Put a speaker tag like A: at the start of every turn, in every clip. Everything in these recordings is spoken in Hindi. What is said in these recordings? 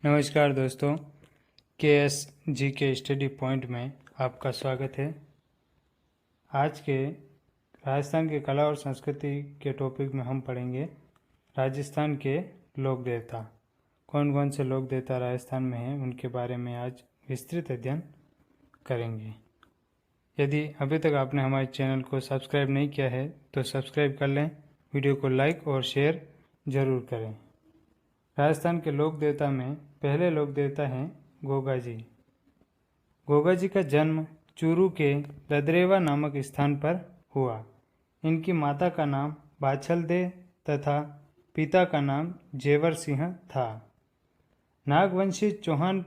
A: नमस्कार दोस्तों, KS जी के स्टडी पॉइंट में आपका स्वागत है। आज के राजस्थान के कला और संस्कृति के टॉपिक में हम पढ़ेंगे राजस्थान के लोक देवता। कौन कौन से लोक देवता राजस्थान में हैं उनके बारे में आज विस्तृत अध्ययन करेंगे। यदि अभी तक आपने हमारे चैनल को सब्सक्राइब नहीं किया है तो सब्सक्राइब कर लें, वीडियो को लाइक और शेयर ज़रूर करें। राजस्थान के लोक देवता में पहले लोक देवता हैं गोगा जी। गोगा जी का जन्म चूरू के ददरेवा नामक स्थान पर हुआ। इनकी माता का नाम बाछल दे तथा पिता का नाम जेवर सिंह था। नागवंशी चौहान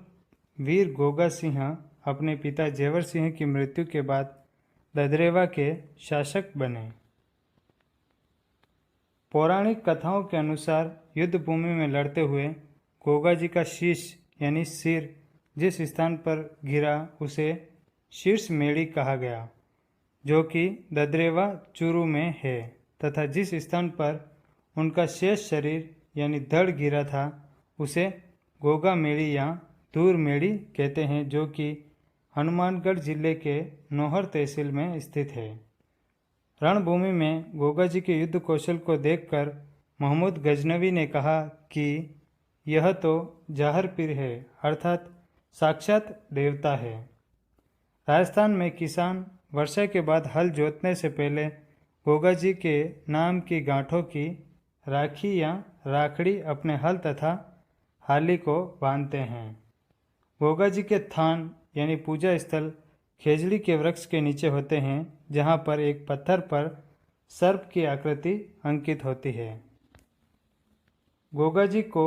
A: वीर गोगा सिंह अपने पिता जेवर सिंह की मृत्यु के बाद ददरेवा के शासक बने। पौराणिक कथाओं के अनुसार युद्ध भूमि में लड़ते हुए गोगा जी का शीश यानी सिर जिस स्थान पर गिरा उसे शीर्ष मेड़ी कहा गया, जो कि ददरेवा चूरू में है, तथा जिस स्थान पर उनका शेष शरीर यानी धड़ गिरा था उसे गोगा मेड़ी या दूर मेड़ी कहते हैं, जो कि हनुमानगढ़ जिले के नौहर तहसील में स्थित है। रणभूमि में गोगा जी के युद्ध कौशल को देखकर महमूद गजनवी ने कहा कि यह तो जाहर पीर है, अर्थात साक्षात देवता है। राजस्थान में किसान वर्षा के बाद हल जोतने से पहले गोगा जी के नाम की गांठों की राखी या राखड़ी अपने हल तथा हाली को बांधते हैं। गोगा जी के थान यानी पूजा स्थल खेजड़ी के वृक्ष के नीचे होते हैं, जहाँ पर एक पत्थर पर सर्प की आकृति अंकित होती है। गोगा जी को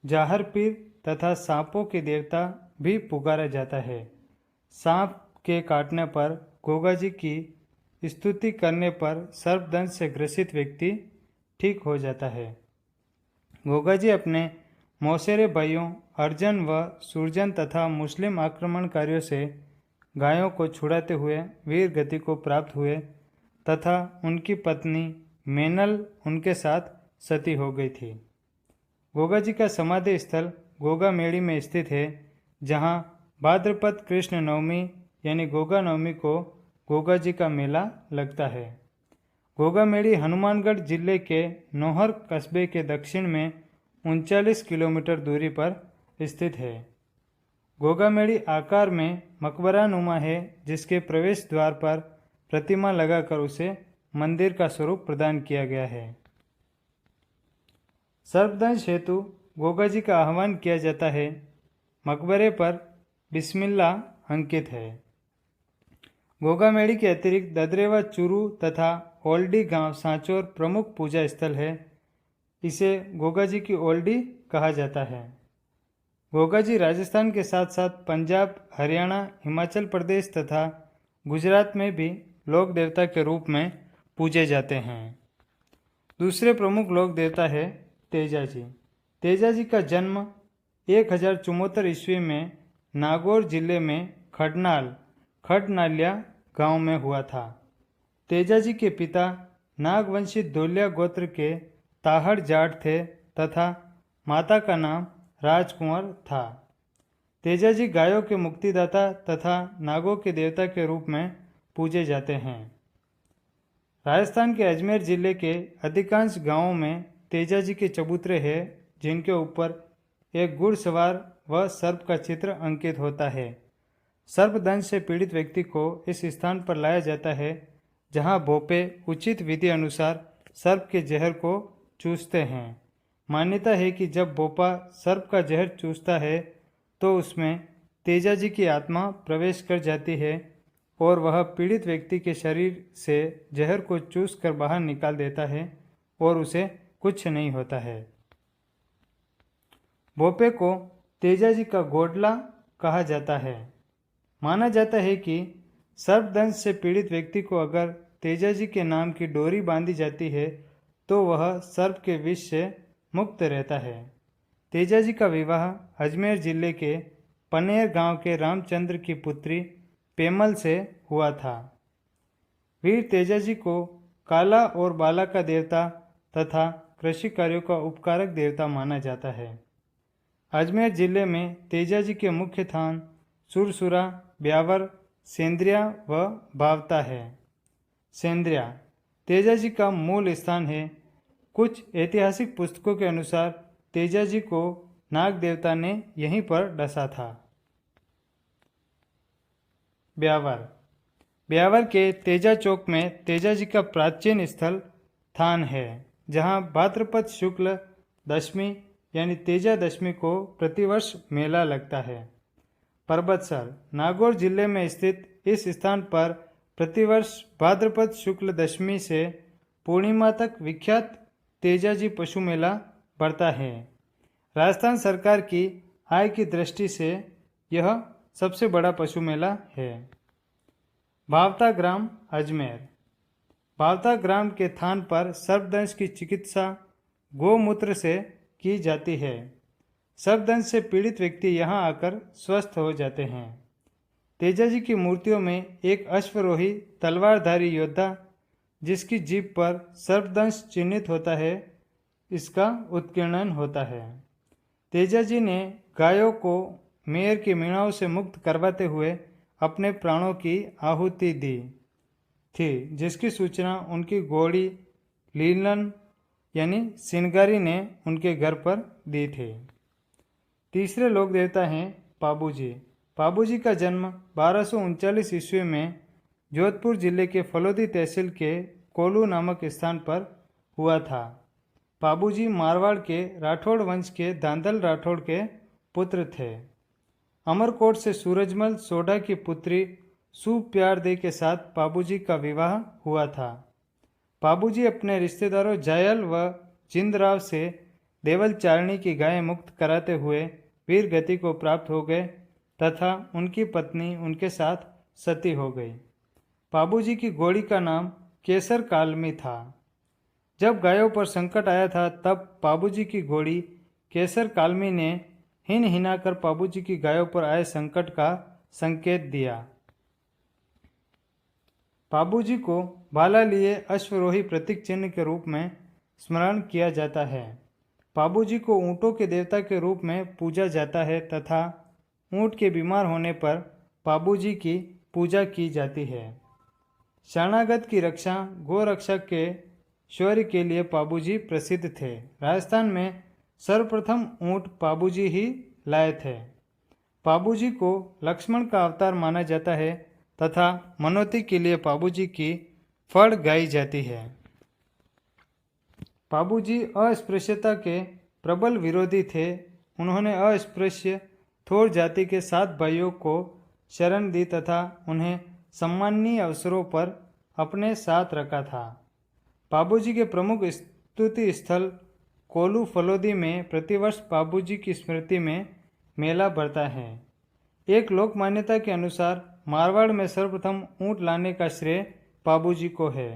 A: जाहर पीर तथा सांपों के देवता भी पुकारा जाता है। सांप के काटने पर गोगा जी की स्तुति करने पर सर्पदंश से ग्रसित व्यक्ति ठीक हो जाता है। गोगा जी अपने मौसेरे भाइयों अर्जन व सुरजन तथा मुस्लिम आक्रमणकारियों से गायों को छुड़ाते हुए वीर गति को प्राप्त हुए तथा उनकी पत्नी मेनल उनके साथ सती हो गई थी। गोगा जी का समाधि स्थल गोगा मेड़ी में स्थित है, जहाँ भाद्रपद कृष्ण नवमी यानी गोगा नवमी को गोगा जी का मेला लगता है। गोगा मेड़ी हनुमानगढ़ जिले के नौहर कस्बे के दक्षिण में 39 किलोमीटर दूरी पर स्थित है। गोगा मेड़ी आकार में मकबरा नुमा है, जिसके प्रवेश द्वार पर प्रतिमा लगाकर उसे मंदिर का स्वरूप प्रदान किया गया है। सर्पदंश हेतु गोगा जी का आह्वान किया जाता है। मकबरे पर बिस्मिल्लाह अंकित है। गोगा मेड़ी के अतिरिक्त ददरेवा चूरू तथा ओल्डी गांव सांचौर प्रमुख पूजा स्थल है। इसे गोगा जी की ओल्डी कहा जाता है। गोगा जी राजस्थान के साथ साथ पंजाब, हरियाणा, हिमाचल प्रदेश तथा गुजरात में भी लोक देवता के रूप में पूजे जाते हैं। दूसरे प्रमुख लोक देवता है तेजा जी। तेजा जी का जन्म 1074 ईस्वी में नागौर जिले में खडनालिया गांव में हुआ था। तेजा जी के पिता नागवंशी धोलिया गोत्र के ताहड़ जाट थे तथा माता का नाम राजकुंवर था। तेजा जी गायों के मुक्तिदाता तथा नागों के देवता के रूप में पूजे जाते हैं। राजस्थान के अजमेर जिले के अधिकांश गांवों में तेजा जी के चबूतरे हैं, जिनके ऊपर एक घुड़सवार व सर्प का चित्र अंकित होता है। सर्पदंश से पीड़ित व्यक्ति को इस स्थान पर लाया जाता है, जहां भोपे उचित विधि अनुसार सर्प के जहर को चूसते हैं। मान्यता है कि जब भोपा सर्प का जहर चूसता है तो उसमें तेजा जी की आत्मा प्रवेश कर जाती है और वह पीड़ित व्यक्ति के शरीर से जहर को चूस कर बाहर निकाल देता है और उसे कुछ नहीं होता है। भोपे को तेजा जी का गोडला कहा जाता है। माना जाता है कि सर्पदंश से पीड़ित व्यक्ति को अगर तेजा जी के नाम की डोरी बांधी जाती है तो वह सर्प के विष से मुक्त रहता है। तेजा जी का विवाह अजमेर जिले के पनेर गांव के रामचंद्र की पुत्री पेमल से हुआ था। वीर तेजा जी को काला और बाला का देवता तथा कृषि कार्यों का उपकारक देवता माना जाता है। अजमेर जिले में तेजाजी के मुख्य थान सुरसुरा, ब्यावर, सेंद्रिया व भावता है। सेंद्रिया तेजाजी का मूल स्थान है। कुछ ऐतिहासिक पुस्तकों के अनुसार तेजाजी को नाग देवता ने यहीं पर डसा था। ब्यावर ब्यावर के तेजा चौक में तेजाजी का प्राचीन स्थल थान है, जहां भाद्रपद शुक्ल दशमी यानी तेजा दशमी को प्रतिवर्ष मेला लगता है। परबतसर नागौर जिले में स्थित इस स्थान पर प्रतिवर्ष भाद्रपद शुक्ल दशमी से पूर्णिमा तक विख्यात तेजाजी पशु मेला बढ़ता है। राजस्थान सरकार की आय की दृष्टि से यह सबसे बड़ा पशु मेला है। भावता ग्राम अजमेर भावता ग्राम के थान पर सर्पदंश की चिकित्सा गोमूत्र से की जाती है। सर्पदंश से पीड़ित व्यक्ति यहाँ आकर स्वस्थ हो जाते हैं। तेजाजी की मूर्तियों में एक अश्वरोही तलवारधारी योद्धा जिसकी जीभ पर सर्पदंश चिन्हित होता है, इसका उत्कीर्णन होता है। तेजाजी ने गायों को मेयर की मीणाओं से मुक्त करवाते हुए अपने प्राणों की आहुति दी थी, जिसकी सूचना उनकी घोड़ी लीलन यानी सिनगारी ने उनके घर पर दी थी। तीसरे लोक देवता हैं पाबूजी। पाबूजी का जन्म 1239 ईस्वी में जोधपुर जिले के फलोदी तहसील के कोलू नामक स्थान पर हुआ था। पाबूजी मारवाड़ के राठौड़ वंश के धांधल राठौड़ के पुत्र थे। अमरकोट से सूरजमल सोढ़ा की पुत्री सुप्यारदे के साथ पाबूजी का विवाह हुआ था। पाबूजी अपने रिश्तेदारों जायल व जिंदराव से देवल चारणी की गायें मुक्त कराते हुए वीर गति को प्राप्त हो गए तथा उनकी पत्नी उनके साथ सती हो गई। पाबूजी की घोड़ी का नाम केसर कालमी था। जब गायों पर संकट आया था तब पाबूजी की घोड़ी केसर कालमी ने हिन हिनाकर पाबूजी की गायों पर आए संकट का संकेत दिया। पाबूजी को भाला लिए अश्वरोही प्रतीक चिन्ह के रूप में स्मरण किया जाता है। पाबूजी को ऊँटों के देवता के रूप में पूजा जाता है तथा ऊँट के बीमार होने पर पाबूजी की पूजा की जाती है। शरणागत की रक्षा गोरक्षक के शौर्य के लिए पाबूजी प्रसिद्ध थे। राजस्थान में सर्वप्रथम ऊँट पाबूजी ही लाए थे। पाबूजी को लक्ष्मण का अवतार माना जाता है तथा मनोती के लिए पाबूजी की फड़ गाई जाती है। पाबूजी अस्पृश्यता के प्रबल विरोधी थे। उन्होंने अस्पृश्य थोर जाति के 7 भाइयों को शरण दी तथा उन्हें सम्माननीय अवसरों पर अपने साथ रखा था। पाबूजी के प्रमुख स्तुति स्थल कोलू फलोदी में प्रतिवर्ष पाबूजी की स्मृति में मेला बढ़ता है। एक लोक मान्यता के अनुसार मारवाड़ में सर्वप्रथम ऊँट लाने का श्रेय पाबूजी को है।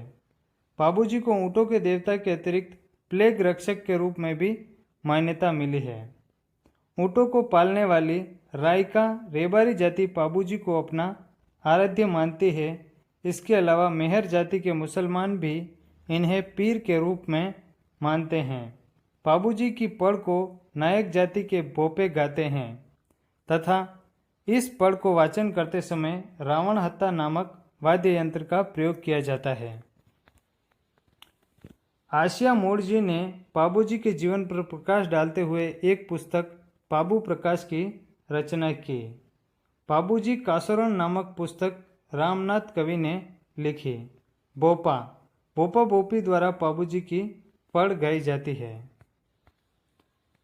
A: पाबूजी को ऊँटों के देवता के अतिरिक्त प्लेग रक्षक के रूप में भी मान्यता मिली है। ऊँटों को पालने वाली रायका रेबारी जाति पाबूजी को अपना आराध्य मानती है। इसके अलावा मेहर जाति के मुसलमान भी इन्हें पीर के रूप में मानते हैं। पाबूजी की पढ़ को नायक जाति के बोपे गाते हैं तथा इस पढ़ को वाचन करते समय रावण हत्ता नामक वाद्य यंत्र का प्रयोग किया जाता है। आशिया मोड़जी ने पाबूजी के जीवन पर प्रकाश डालते हुए एक पुस्तक पाबू प्रकाश की रचना की। पाबूजी कासोरण नामक पुस्तक रामनाथ कवि ने लिखी। बोपा बोपा बोपी द्वारा पाबूजी की पढ़ गाई जाती है।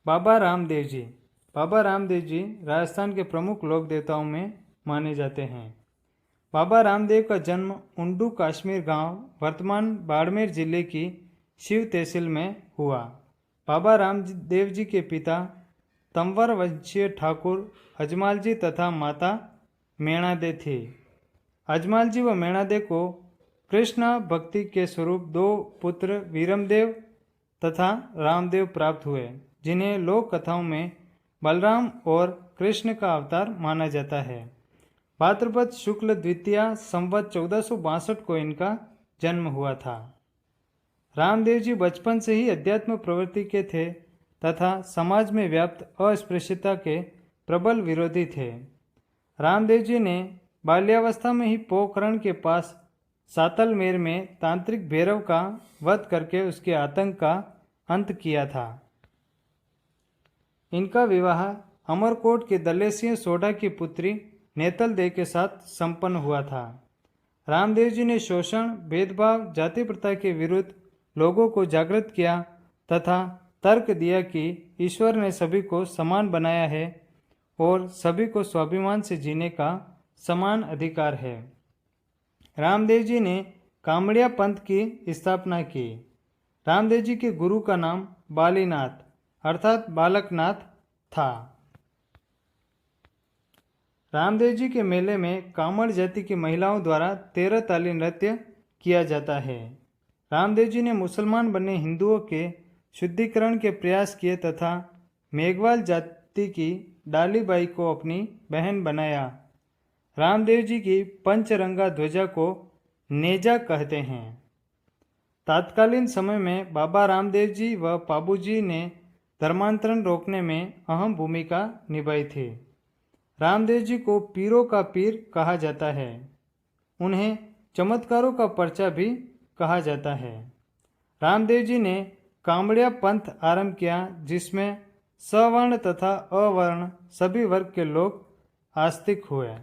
A: बाबा रामदेव जी बाबा रामदेव जी राजस्थान के प्रमुख लोक देवताओं में माने जाते हैं। बाबा रामदेव का जन्म उंडू कश्मीर गांव वर्तमान बाड़मेर जिले की शिव तहसील में हुआ। बाबा रामदेव जी के पिता तंवर वंशीय ठाकुर अजमाल जी तथा माता मेणादे थी। अजमाल जी व मेणादे को कृष्ण भक्ति के स्वरूप 2 पुत्र वीरमदेव तथा रामदेव प्राप्त हुए, जिन्हें लोक कथाओं में बलराम और कृष्ण का अवतार माना जाता है। भाद्रपद शुक्ल द्वितीया संवत 1462 को इनका जन्म हुआ था। रामदेव जी बचपन से ही अध्यात्म प्रवृत्ति के थे तथा समाज में व्याप्त अस्पृश्यता के प्रबल विरोधी थे। रामदेव जी ने बाल्यावस्था में ही पोखरण के पास सातलमेर में तांत्रिक भैरव का वध करके उसके आतंक का अंत किया था। इनका विवाह अमरकोट के दलेसिंह सोढ़ा की पुत्री नेतल देव के साथ संपन्न हुआ था। रामदेव जी ने शोषण, भेदभाव, जाति प्रथा के विरुद्ध लोगों को जागृत किया तथा तर्क दिया कि ईश्वर ने सभी को समान बनाया है और सभी को स्वाभिमान से जीने का समान अधिकार है। रामदेव जी ने कामड़िया पंथ की स्थापना की। रामदेव जी के गुरु का नाम बालीनाथ अर्थात बालकनाथ था। रामदेव जी के मेले में कामड़ जाति की महिलाओं द्वारा 13 ताली नृत्य किया जाता है। रामदेव जी ने मुसलमान बने हिंदुओं के शुद्धिकरण के प्रयास किए तथा मेघवाल जाति की डालीबाई को अपनी बहन बनाया। रामदेव जी की पंचरंगा ध्वजा को नेजा कहते हैं। तत्कालीन समय में बाबा रामदेव जी व पाबूजी ने धर्मांतरण रोकने में अहम भूमिका निभाई थी। रामदेव जी को पीरों का पीर कहा जाता है। उन्हें चमत्कारों का पर्चा भी कहा जाता है। रामदेव जी ने कामड़िया पंथ आरंभ किया जिसमें सवर्ण तथा अवर्ण सभी वर्ग के लोग आस्तिक हुए।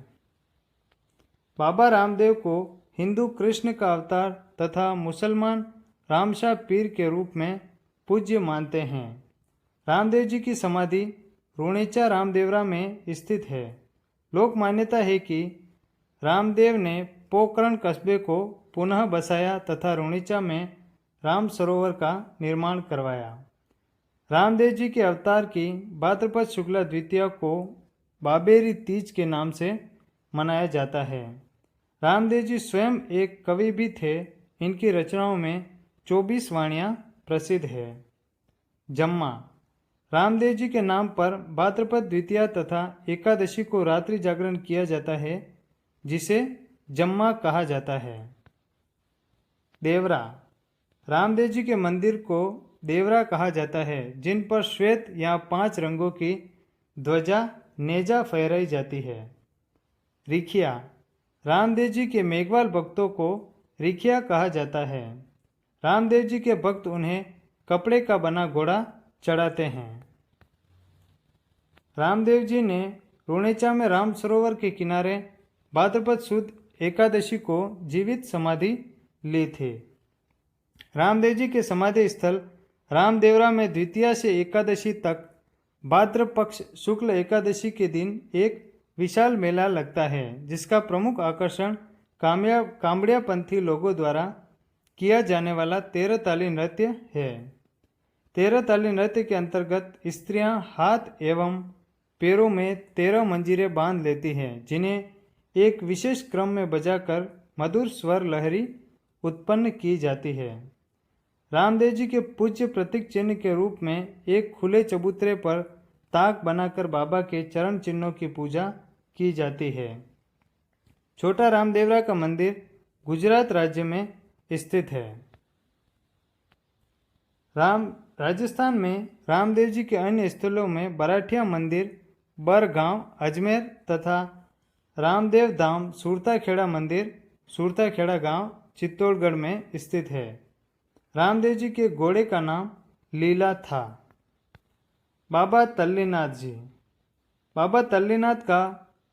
A: बाबा रामदेव को हिंदू कृष्ण का अवतार तथा मुसलमान रामशाह पीर के रूप में पूज्य मानते हैं। रामदेव जी की समाधि रुणेचा रामदेवरा में स्थित है। लोक मान्यता है कि रामदेव ने पोखरण कस्बे को पुनः बसाया तथा रुणेचा में राम सरोवर का निर्माण करवाया। रामदेव जी के अवतार की भाद्रपद शुक्ला द्वितीया को बाबेरी तीज के नाम से मनाया जाता है। रामदेव जी स्वयं एक कवि भी थे। इनकी रचनाओं में 24 वाणियाँ प्रसिद्ध है। जम्मा रामदेव जी के नाम पर भाद्रपद द्वितीया तथा एकादशी को रात्रि जागरण किया जाता है जिसे जम्मा कहा जाता है। देवरा रामदेव जी के मंदिर को देवरा कहा जाता है जिन पर श्वेत या 5 रंगों की ध्वजा नेजा फहराई जाती है। रिखिया रामदेव जी के मेघवाल भक्तों को रिखिया कहा जाता है। रामदेव जी के भक्त उन्हें कपड़े का बना घोड़ा चढ़ाते हैं। रामदेव जी ने रुणेचा में राम सरोवर के किनारे भाद्रपद शुद्ध एकादशी को जीवित समाधि ली थी। रामदेव जी के समाधि स्थल रामदेवरा में द्वितीया से एकादशी तक भाद्र पक्ष शुक्ल एकादशी के दिन एक विशाल मेला लगता है जिसका प्रमुख आकर्षण कामड़िया पंथी लोगों द्वारा किया जाने वाला 13 ताली नृत्य है। 13 ताली नृत्य के अंतर्गत स्त्रियां हाथ एवं पैरों में 13 मंजीरें बांध लेती हैं जिन्हें एक विशेष क्रम में बजाकर मधुर स्वर लहरी उत्पन्न की जाती है। रामदेव जी के पूज्य प्रतीक चिन्ह के रूप में एक खुले चबूतरे पर ताक बनाकर बाबा के चरण चिन्हों की पूजा की जाती है। छोटा रामदेवरा का मंदिर गुजरात राज्य में स्थित है। राजस्थान में रामदेव जी के अन्य स्थलों में बराठिया मंदिर बरगांव अजमेर तथा रामदेव धाम सुरताखेड़ा मंदिर सुरताखेड़ा गांव चित्तौड़गढ़ में स्थित है। रामदेव जी के घोड़े का नाम लीला था। बाबा तल्लीनाथ जी बाबा तल्लीनाथ का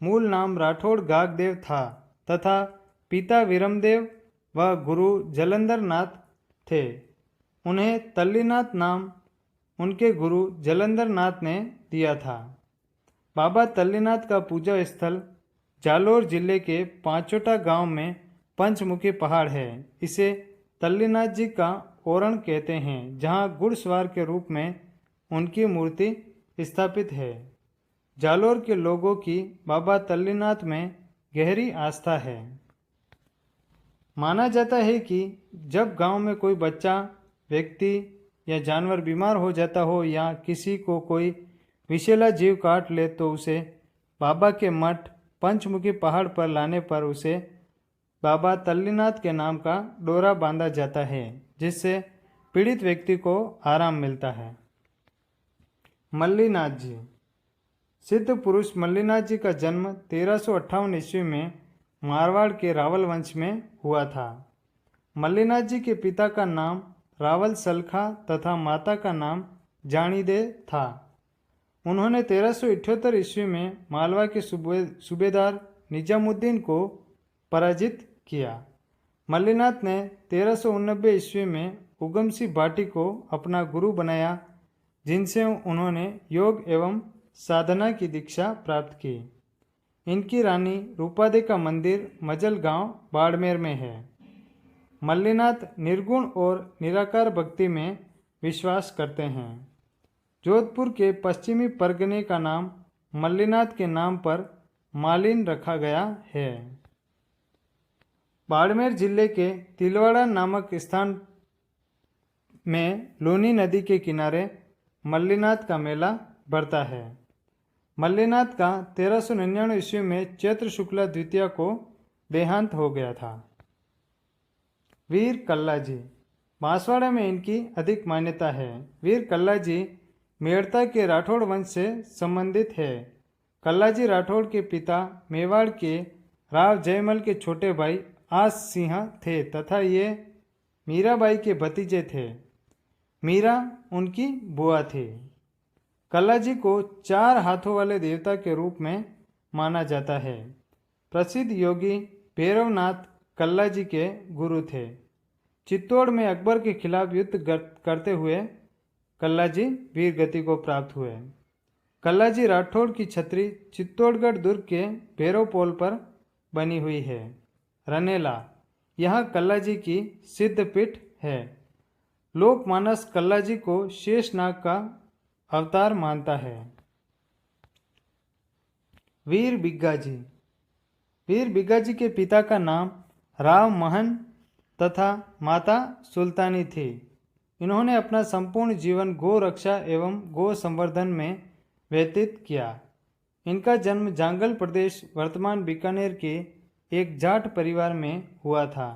A: मूल नाम राठौड़ गागदेव था तथा पिता वीरमदेव व गुरु जलंधर नाथ थे। उन्हें तल्लीनाथ नाम उनके गुरु जलंधर नाथ ने दिया था। बाबा तल्लीनाथ का पूजा स्थल जालोर जिले के पांचोटा गांव में पंचमुखी पहाड़ है। इसे तल्लीनाथ जी का ओरण कहते हैं जहां घुड़सवार के रूप में उनकी मूर्ति स्थापित है। जालोर के लोगों की बाबा तल्लीनाथ में गहरी आस्था है। माना जाता है कि जब गांव में कोई बच्चा, व्यक्ति या जानवर बीमार हो जाता हो या किसी को कोई विषैला जीव काट ले तो उसे बाबा के मठ पंचमुखी पहाड़ पर लाने पर उसे बाबा तल्लीनाथ के नाम का डोरा बांधा जाता है जिससे पीड़ित व्यक्ति को आराम मिलता है। मल्लीनाथ जी। सिद्ध पुरुष मल्लीनाथ जी का जन्म 1358 ईस्वी में मारवाड़ के रावल वंश में हुआ था। मल्लीनाथ जी के पिता का नाम रावल सलखा तथा माता का नाम जानीदे था। उन्होंने 1378 ईस्वी में मालवा के सूबेदार निजामुद्दीन को पराजित किया। मल्लीनाथ ने 1389 ईस्वी में उगमसिंह भाटी को अपना गुरु बनाया, जिनसे उन्होंने योग एवं साधना की दीक्षा प्राप्त की। इनकी रानी रूपादे का मंदिर मजल गांव बाड़मेर में है। मल्लीनाथ निर्गुण और निराकार भक्ति में विश्वास करते हैं। जोधपुर के पश्चिमी परगने का नाम मल्लीनाथ के नाम पर मालिन रखा गया है। बाड़मेर जिले के तिलवाड़ा नामक स्थान में लूनी नदी के किनारे मल्लीनाथ का मेला बढ़ता है। मल्लीनाथ का 1399 ईस्वी में चैत्र शुक्ला द्वितीया को देहांत हो गया था। वीर कल्ला जी। बांसवाड़ा में इनकी अधिक मान्यता है। वीर कल्ला जी मेड़ता के राठौड़ वंश से संबंधित है। कल्ला जी राठौड़ के पिता मेवाड़ के राव जयमल के छोटे भाई आस सिंह थे तथा ये मीराबाई के भतीजे थे। मीरा उनकी बुआ थी। कल्ला जी को 4 हाथों वाले देवता के रूप में माना जाता है। प्रसिद्ध योगी भैरवनाथ कल्ला जी के गुरु थे। चित्तौड़ में अकबर के खिलाफ युद्ध करते हुए कल्ला जी वीर गति को प्राप्त हुए। कल्ला जी राठौड़ की छतरी चित्तौड़गढ़ दुर्ग के भैरव पोल पर बनी हुई है। रनेला, यहाँ कल्ला जी की सिद्ध पीठ है। लोकमानस कल्ला जी को शेषनाग का अवतार मानता है। वीर बिग्गा जी। वीर बिग्गा जी के पिता का नाम राव महन तथा माता सुल्तानी थी। इन्होंने अपना संपूर्ण जीवन गौ रक्षा एवं गौ संवर्धन में व्यतीत किया। इनका जन्म जांगल प्रदेश वर्तमान बीकानेर के एक जाट परिवार में हुआ था।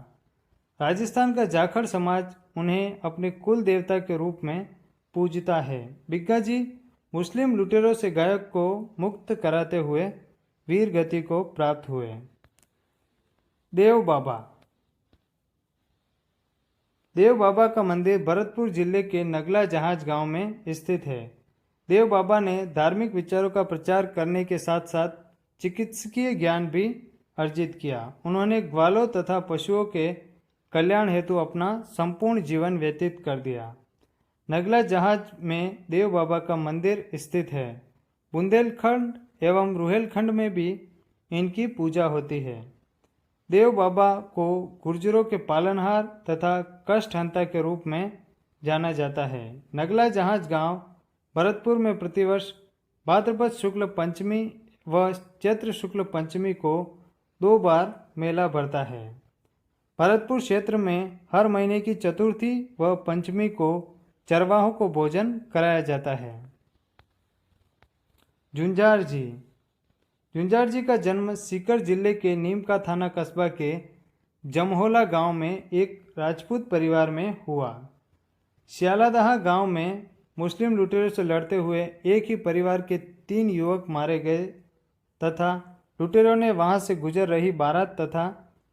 A: राजस्थान का जाखड़ समाज उन्हें अपने कुल देवता के रूप में पूजता है। बिग्गा जी मुस्लिम लुटेरों से गायक को मुक्त कराते हुए वीर गति को प्राप्त हुए। देव बाबा। देव बाबा का मंदिर भरतपुर जिले के नगला जहाज गांव में स्थित है। देव बाबा ने धार्मिक विचारों का प्रचार करने के साथ साथ चिकित्सकीय ज्ञान भी अर्जित किया। उन्होंने ग्वालों तथा पशुओं के कल्याण हेतु अपना संपूर्ण जीवन व्यतीत कर दिया। नगला जहाज में देव बाबा का मंदिर स्थित है। बुंदेलखंड एवं रुहेलखंड में भी इनकी पूजा होती है। देव बाबा को गुर्जरों के पालनहार तथा कष्टहंता के रूप में जाना जाता है। नगला जहाज गांव भरतपुर में प्रतिवर्ष भाद्रपद शुक्ल पंचमी व चैत्र शुक्ल पंचमी को 2 बार मेला भरता है। भरतपुर क्षेत्र में हर महीने की चतुर्थी व पंचमी को चरवाहों को भोजन कराया जाता है। झुंझार जी। झुंझार जी का जन्म सीकर जिले के नीमका थाना कस्बा के जमहोला गांव में एक राजपूत परिवार में हुआ। श्यालादहा गांव में मुस्लिम लुटेरों से लड़ते हुए एक ही परिवार के 3 युवक मारे गए तथा लुटेरों ने वहां से गुजर रही बारात तथा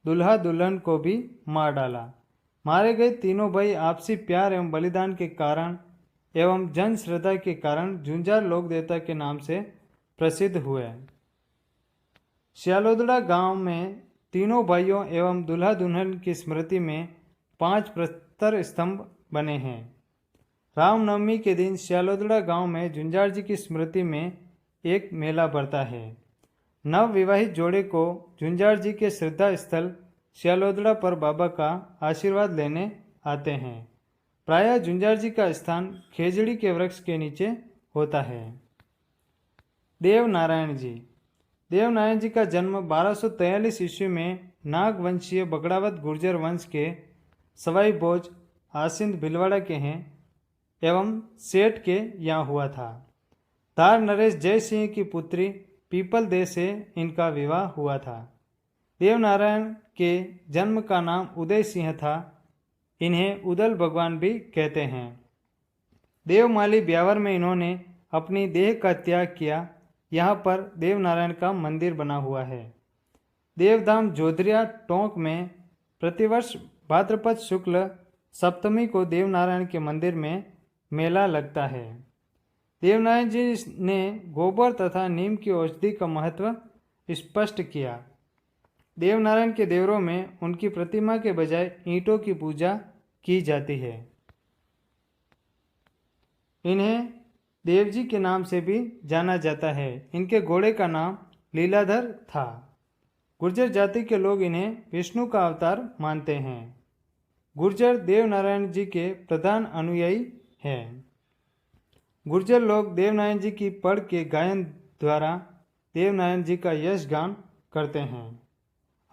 A: दुल्हा दुल्हन को भी मार डाला। मारे गए तीनों भाई आपसी प्यार एवं बलिदान के कारण एवं जन श्रद्धा के कारण झुंझार लोक देवता के नाम से प्रसिद्ध हुए। श्यालोदड़ा गांव में तीनों भाइयों एवं दुल्हा दुल्हन की स्मृति में 5 प्रस्तर स्तंभ बने हैं। रामनवमी के दिन श्यालोदड़ा गांव में झुंझार जी की स्मृति में एक मेला भरता है। नव विवाहित जोड़े को झुंझार जी के श्रद्धा स्थल श्यालोदड़ा पर बाबा का आशीर्वाद लेने आते हैं। प्रायः झुंझार जी का स्थान खेजड़ी के वृक्ष के नीचे होता है। देव नारायण जी। देव नारायण जी का जन्म 1243 ईस्वी में नाग वंशीय बगड़ावत गुर्जर वंश के सवाई बोझ आसिंद भिलवाड़ा के हैं एवं सेठ के यहाँ हुआ था। तार नरेश जय सिंह की पुत्री पीपल दे से इनका विवाह हुआ था। देवनारायण के जन्म का नाम उदय सिंह था। इन्हें उदल भगवान भी कहते हैं। देवमाली ब्यावर में इन्होंने अपनी देह का त्याग किया। यहाँ पर देवनारायण का मंदिर बना हुआ है। देवधाम जोधरिया टोंक में प्रतिवर्ष भाद्रपद शुक्ल सप्तमी को देवनारायण के मंदिर में मेला लगता है। देवनारायण जी ने गोबर तथा नीम की औषधि का महत्व स्पष्ट किया। देवनारायण के देवरों में उनकी प्रतिमा के बजाय ईंटों की पूजा की जाती है। इन्हें देवजी के नाम से भी जाना जाता है। इनके घोड़े का नाम लीलाधर था। गुर्जर जाति के लोग इन्हें विष्णु का अवतार मानते हैं। गुर्जर देवनारायण जी के प्रधान अनुयायी हैं। गुर्जर लोग देवनारायण जी की पढ़ के गायन द्वारा देवनारायण जी का यश गान करते हैं।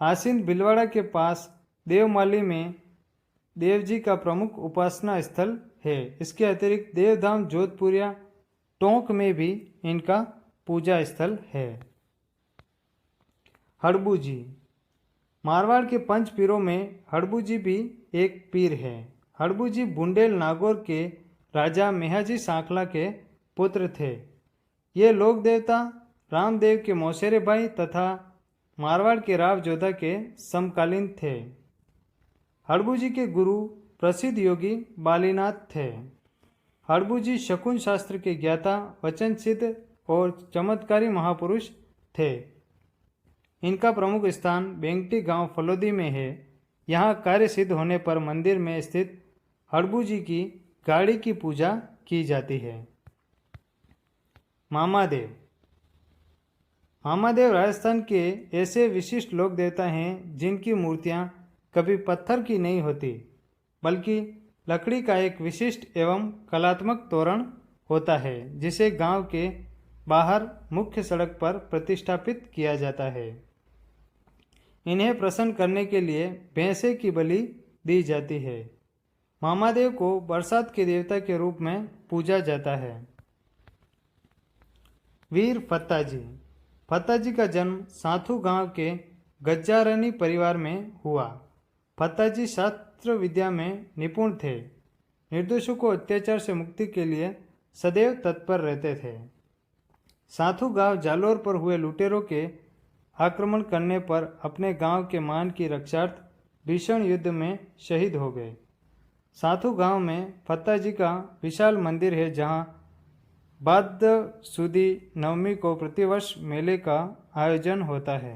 A: आसीन भीलवाड़ा के पास देवमाली में देव जी का प्रमुख उपासना स्थल है। इसके अतिरिक्त देवधाम जोधपुरिया टोंक में भी इनका पूजा स्थल है। हड़बू जी, मारवाड़ के पंच पीरों में हड़बू जी भी एक पीर है। हड़बू जी बुंडेल नागौर के राजा मेहाजी सांखला के पुत्र थे। ये लोक देवता रामदेव के मौसेरे भाई तथा मारवाड़ के राव जोधा के समकालीन थे। हड़बू जी के गुरु प्रसिद्ध योगी बालीनाथ थे। हड़बू जी शकुन शास्त्र के ज्ञाता, वचन सिद्ध और चमत्कारी महापुरुष थे। इनका प्रमुख स्थान बेंगटी गांव फलोदी में है। यहाँ कार्य सिद्ध होने पर मंदिर में स्थित हड़बू जी की गाड़ी की पूजा की जाती है। मामादेव, मामादेव राजस्थान के ऐसे विशिष्ट लोक देवता हैं जिनकी मूर्तियाँ कभी पत्थर की नहीं होती बल्कि लकड़ी का एक विशिष्ट एवं कलात्मक तोरण होता है, जिसे गांव के बाहर मुख्य सड़क पर प्रतिष्ठापित किया जाता है। इन्हें प्रसन्न करने के लिए भैंसे की बलि दी जाती है। मामादेव को बरसात के देवता के रूप में पूजा जाता है। वीर फत्ताजी, फत्ताजी का जन्म साथू गांव के गज्जारनी परिवार में हुआ। फत्ताजी शास्त्र विद्या में निपुण थे। निर्दोषों को अत्याचार से मुक्ति के लिए सदैव तत्पर रहते थे। साथू गांव जालोर पर हुए लुटेरों के आक्रमण करने पर अपने गांव के मान की रक्षार्थ भीषण युद्ध में शहीद हो गए। साथू गांव में फत्ताजी का विशाल मंदिर है, जहां भाद्र सुदी नवमी को प्रतिवर्ष मेले का आयोजन होता है।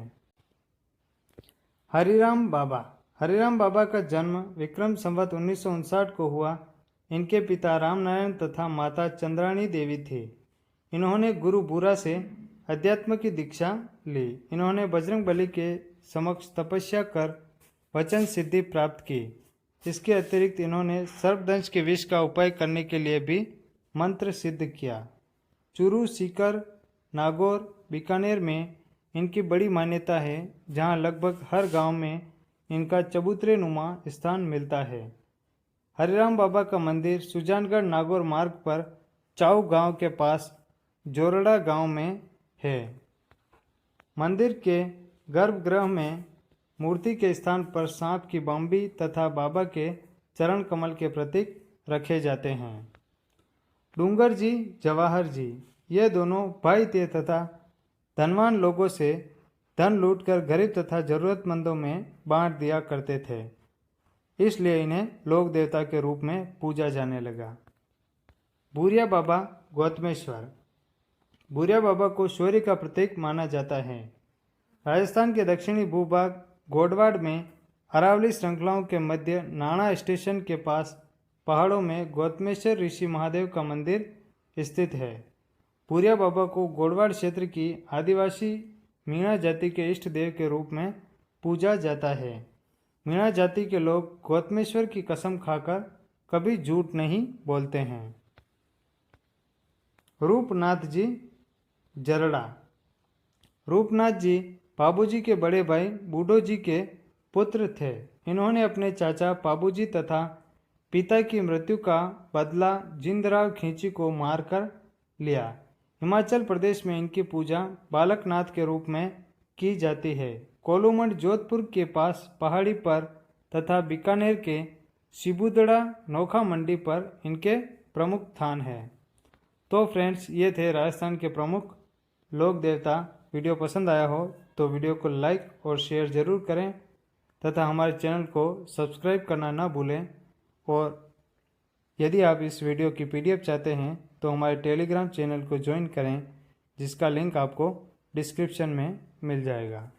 A: हरिराम बाबा, हरिराम बाबा का जन्म विक्रम संवत 1959 को हुआ। इनके पिता रामनारायण तथा माता चंद्राणी देवी थे। इन्होंने गुरु बूरा से अध्यात्म की दीक्षा ली। इन्होंने बजरंग बली के समक्ष तपस्या कर वचन सिद्धि प्राप्त की। इसके अतिरिक्त इन्होंने सर्पदंश के विष का उपाय करने के लिए भी मंत्र सिद्ध किया। चूरू, सीकर, नागौर, बीकानेर में इनकी बड़ी मान्यता है, जहां लगभग हर गांव में इनका चबूतरे नुमा स्थान मिलता है। हरिराम बाबा का मंदिर सुजानगढ़ नागौर मार्ग पर चाऊ गांव के पास जोरड़ा गांव में है। मंदिर के गर्भगृह में मूर्ति के स्थान पर सांप की बाम्बी तथा बाबा के चरण कमल के प्रतीक रखे जाते हैं। डूंगर जी, जवाहर जी, ये दोनों भाई थे तथा धनवान लोगों से धन लूटकर गरीब तथा जरूरतमंदों में बांट दिया करते थे, इसलिए इन्हें लोक देवता के रूप में पूजा जाने लगा। भूरिया बाबा, गौतमेश्वर, भूरिया बाबा को शौर्य का प्रतीक माना जाता है। राजस्थान के दक्षिणी भूभाग गोडवाड़ में अरावली श्रृंखलाओं के मध्य नाणा स्टेशन के पास पहाड़ों में गौतमेश्वर ऋषि महादेव का मंदिर स्थित है। भूरिया बाबा को गोडवाड़ क्षेत्र की आदिवासी मीणा जाति के इष्ट देव के रूप में पूजा जाता है। मीणा जाति के लोग गौतमेश्वर की कसम खाकर कभी झूठ नहीं बोलते हैं। रूपनाथ जी, जरड़ा, रूपनाथ जी पाबूजी के बड़े भाई बूढ़ो जी के पुत्र थे। इन्होंने अपने चाचा पाबूजी तथा पिता की मृत्यु का बदला जिंदराव खींची को मारकर लिया। हिमाचल प्रदेश में इनकी पूजा बालकनाथ के रूप में की जाती है। कोलूमंड जोधपुर के पास पहाड़ी पर तथा बीकानेर के सिबुदड़ा नोखा मंडी पर इनके प्रमुख स्थान है। तो फ्रेंड्स, ये थे राजस्थान के प्रमुख लोक देवता। वीडियो पसंद आया हो तो वीडियो को लाइक और शेयर ज़रूर करें तथा हमारे चैनल को सब्सक्राइब करना ना भूलें। और यदि आप इस वीडियो की PDF चाहते हैं तो हमारे टेलीग्राम चैनल को ज्वाइन करें, जिसका लिंक आपको डिस्क्रिप्शन में मिल जाएगा।